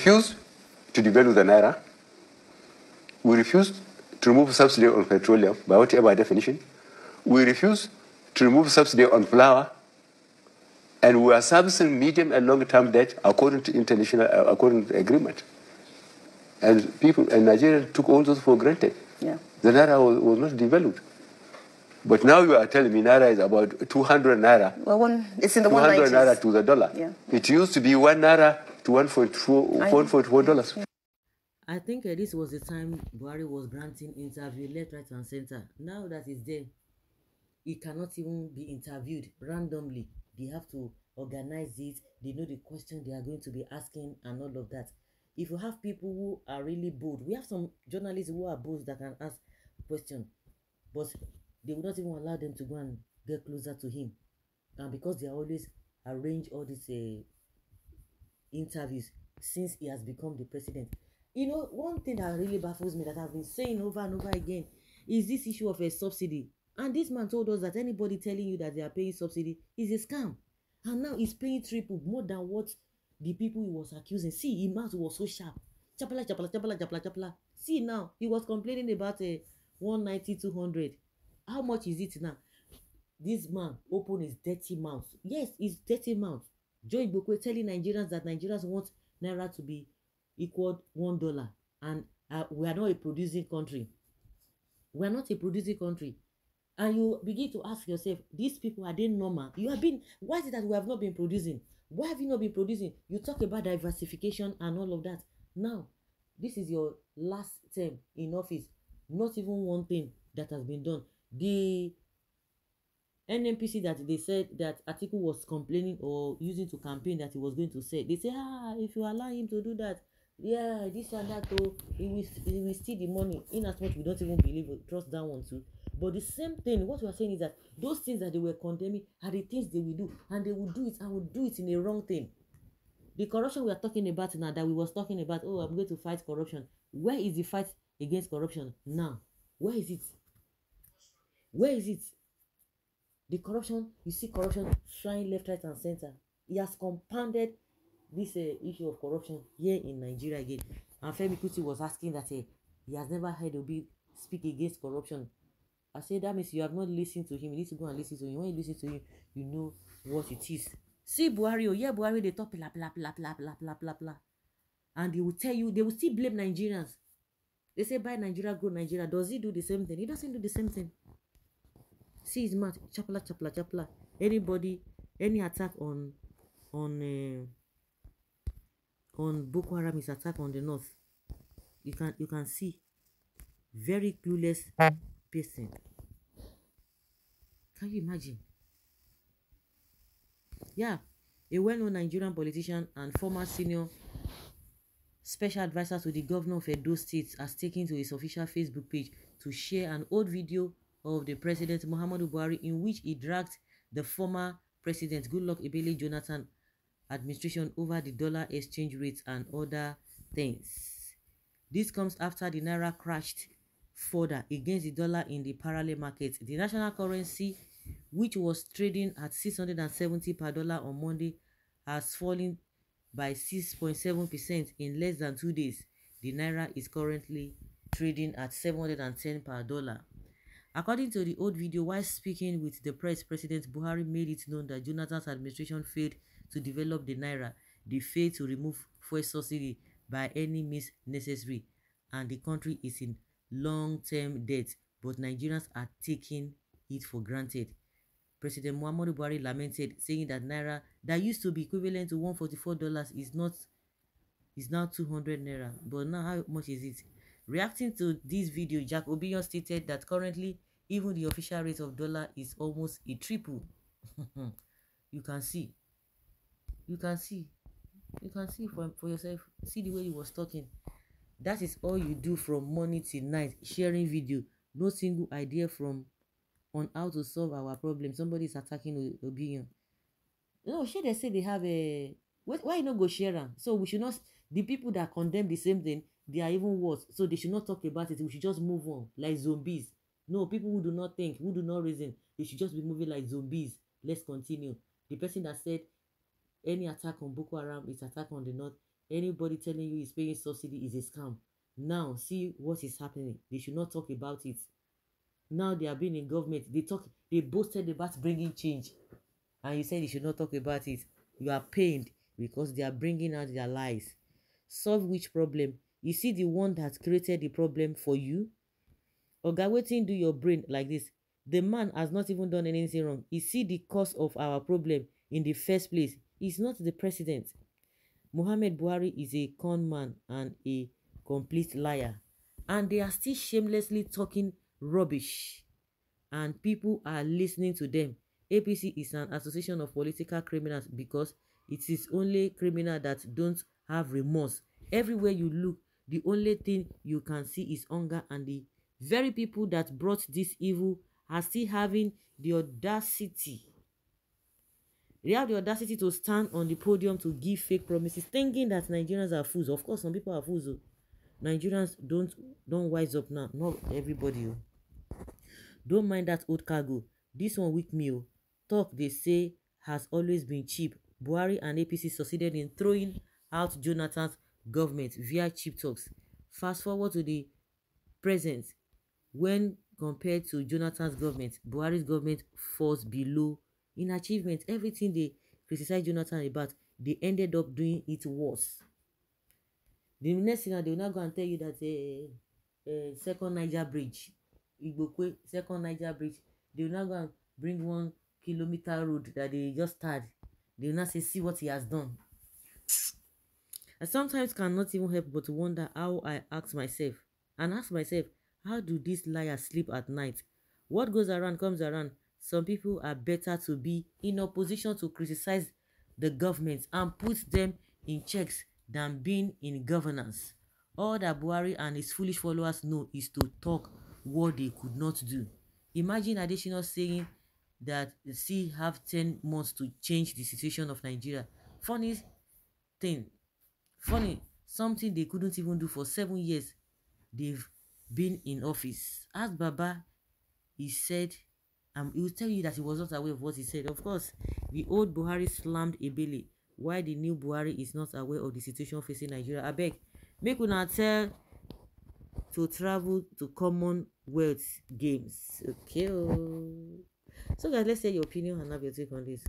refuse to devalue the naira. We refuse to remove subsidy on petroleum by whatever definition. We refuse to remove subsidy on flour. And we are servicing medium and long-term debt according to according to agreement. And people in Nigeria took all those for granted. Yeah. The naira was not devalued. But now you are telling me naira is about 200 naira. Well, it's in the 200 190s. naira to the dollar. Yeah. It used to be 1 naira to $1.4. I think this was the time Buhari was granting interview left, right, and center. Now that it's there, he cannot even be interviewed randomly. They have to organize it. They know the question they are going to be asking and all of that. If you have people who are really bold, we have some journalists who are bold that can ask questions, but they will not even allow them to go and get closer to him. And because they always arrange all these interviews since he has become the president. You know, one thing that really baffles me that I've been saying over and over again is this issue of a subsidy. And this man told us that anybody telling you that they are paying subsidy is a scam. And now he's paying triple, more than what the people he was accusing. See, his mouth was so sharp. Chapala, chapala, chapala, chapala, chapala. See now, he was complaining about 190, 200. How much is it now? This man opened his dirty mouth. Yes, his dirty mouth. Joe Igbokwe telling Nigerians that Nigerians want naira to be equal $1. And we are not a producing country. We are not a producing country. And you begin to ask yourself, these people, are they normal? Why is it that we have not been producing? Why have you not been producing? You talk about diversification and all of that. Now, this is your last term in office. Not even one thing that has been done. The NNPC that they said that Atiku was complaining or using to campaign that he was going to say, they say, if you allow him to do that, yeah, this and that, he will steal the money. In as much we don't even believe or trust that one too. But the same thing, what we are saying is that those things that they were condemning are the things they will do, and they will do it and will do it in a wrong thing. The corruption we are talking about now, that we was talking about, I'm going to fight corruption. Where is the fight against corruption now? Where is it? Where is it? The corruption, you see corruption flying left, right, and center. He has compounded this issue of corruption here in Nigeria again. And Femi Kuti was asking that he has never heard Obi speak against corruption. I said that means you have not listened to him. You need to go and listen to him. When you listen to him, you know what it is. See Buhari, Buhari, they talk blah blah blah blah blah blah blah blah. And they will tell you, they will still blame Nigerians. They say buy Nigeria, grow Nigeria. Does he do the same thing? He doesn't do the same thing. See his mouth, chapla, chapla, chapla. Anybody, any attack on Boko Haram is attack on the north. You can see very clueless person. Can you imagine? Yeah, a well-known Nigerian politician and former senior special advisor to the governor of Edo State has taken to his official Facebook page to share an old video of the president Muhammadu Buhari in which he dragged the former president Goodluck Ebele Jonathan administration over the dollar exchange rates and other things. This comes after the naira crashed further against the dollar in the parallel market. The national currency, which was trading at 670 per dollar on Monday, has fallen by 6.7% in less than 2 days. The naira is currently trading at 710 per dollar. According to the old video, while speaking with the press, President Buhari made it known that Jonathan's administration failed to develop the naira. They failed to remove fuel subsidy by any means necessary, and the country is in long-term debt, but Nigerians are taking it for granted. President Muhammadu Buhari lamented, saying that naira that used to be equivalent to $144 is now 200 naira. But now how much is it? Reacting to this video, Jack Obiyon stated that currently even the official rate of dollar is almost a triple. You can see for yourself. See the way he was talking. That is all you do from morning till night, sharing video. No single idea on how to solve our problem. Somebody is attacking Obiyon. No, sure, they say they have a... Why you not go share them? So we should not... The people that condemn the same thing, they are even worse. So they should not talk about it. We should just move on like zombies. No, people who do not think, who do not reason, they should just be moving like zombies. Let's continue. The person that said any attack on Boko Haram is attack on the north Anybody telling you he's paying subsidy is a scam. Now see what is happening. They should not talk about it. Now they are being in government. They boasted about bringing change. And you said you should not talk about it. You are pained because they are bringing out their lies. Solve which problem? You see the one that created the problem for you? Oga, wetin do your brain like this? The man has not even done anything wrong. You see the cause of our problem in the first place. He's not the president. Muhammad Buhari is a con man and a complete liar. And they are still shamelessly talking rubbish. And people are listening to them. APC is an association of political criminals because it is only criminals that don't have remorse. Everywhere you look, the only thing you can see is hunger, and the very people that brought this evil are still having the audacity. They have the audacity to stand on the podium to give fake promises, thinking that Nigerians are fools. Of course, some people are fools. Oh. Nigerians don't wise up now. Not everybody. Oh. Don't mind that old cargo. This one weak me. Oh. Talk they say has always been cheap. Buhari and APC succeeded in throwing out Jonathan's government via cheap talks. Fast forward to the present. When compared to Jonathan's government, Buhari's government falls below in achievement. Everything they criticize Jonathan about, they ended up doing it worse. The next thing they will not go and tell you that second Niger bridge, Igbokwe, second Niger bridge, they will not go and bring 1 kilometer road that they just started. They will not say, see what he has done. I sometimes cannot even help but to wonder how I ask myself, how do these liars sleep at night? What goes around comes around. Some people are better to be in opposition to criticize the government and put them in checks than being in governance. All that Buhari and his foolish followers know is to talk what they could not do. Imagine Adesina saying that she have 10 months to change the situation of Nigeria. Funny, something they couldn't even do for 7 years. They've been in office. Ask Baba, he said, he will tell you that he was not aware of what he said. Of course, the old Buhari slammed Ebele. Why the new Buhari is not aware of the situation facing Nigeria? Abeg, make una tell to travel to Commonwealth Games. Okay. So guys, let's say your opinion and have your take on this.